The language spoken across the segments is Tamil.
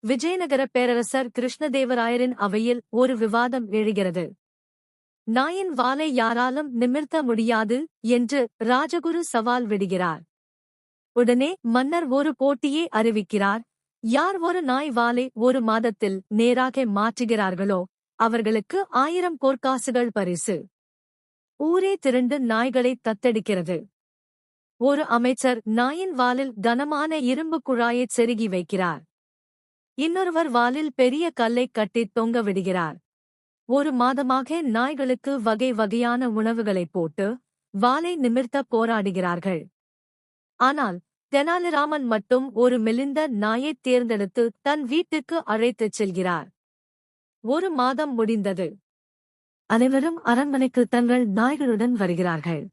விஜயநகர பேரரசர் கிருஷ்ணதேவராயரின் அவையில் ஒரு விவாதம் எழுகிறது. நாயின் வாலை யாராலும் நிமிர்த்த முடியாது என்று ராஜகுரு சவால் விடுகிறார். உடனே மன்னர் ஒரு போட்டியை அறிவிக்கிறார். யார் ஒரு நாய் வாலை ஒரு மாதத்தில் நேராக மாற்றுகிறார்களோ அவர்களுக்கு 1000 பொற்காசுகள் பரிசு. ஊரே திரண்டு நாய்களை தத்தெடுக்கிறது. ஒரு அமைச்சர் நாயின் வாலில் கனமான இரும்பு குழாயைச் செருகி வைக்கிறார். இன்னொருவர் வாலில் பெரிய கல்லை கட்டித் தொங்க விடுகிறார். ஒரு மாதமாக நாய்களுக்கு வகை வகையான உணவுகளைப் போட்டு வாலை நிமிர்த்த போராடுகிறார்கள். ஆனால் தெனாலிராமன் மட்டும் ஒரு மெலிந்த நாயைத் தேர்ந்தெடுத்து தன் வீட்டுக்கு அழைத்துச் செல்கிறார். ஒரு மாதம் முடிந்தது. அனைவரும் அரண்மனைக்கு தங்கள் நாய்களுடன் வருகிறார்கள்.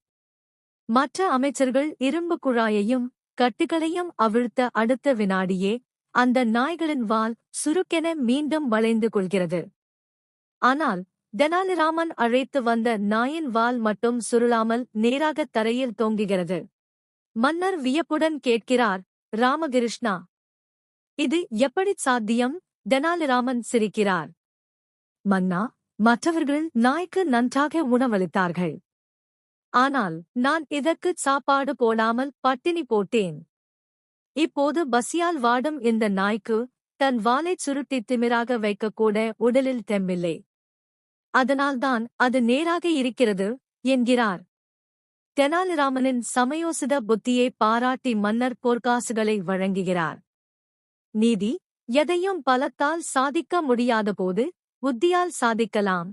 மற்ற அமைச்சர்கள் இரும்பு குழாயையும் கட்டுகளையும் அவிழ்த்த அடுத்த வினாடியே அந்த நாய்களின் வால் சுருக்கென மீண்டும் வளைந்து கொள்கிறது. ஆனால் தெனாலிராமன் அழைத்து வந்த நாயின் வால் மட்டும் சுருளாமல் நேராக தரையில் தொங்குகிறது. மன்னர் வியப்புடன் கேட்கிறார், ராமகிருஷ்ணா, இது எப்படி சாத்தியம்? தெனாலிராமன் சிரிக்கிறார். மன்னா, மற்றவர்கள் நாய்க்கு நன்றாக உணவளித்தார்கள். ஆனால் நான் இதற்கு சாப்பாடு போடாமல் பட்டினி போட்டேன். இப்போது பசியால் வாடும் இந்த நாய்க்கு தன் வாலைச் சுருட்டி திமிராக வைக்கக்கூட உடலில் தெம்பில்லை. அதனால்தான் அது நேராக இருக்கிறது என்கிறார். தெனாலிராமனின் சமயோசித புத்தியை பாராட்டி மன்னர் பொற்காசுகளை வழங்குகிறார். நீதி, எதையும் பலத்தால் சாதிக்க முடியாதபோது புத்தியால் சாதிக்கலாம்.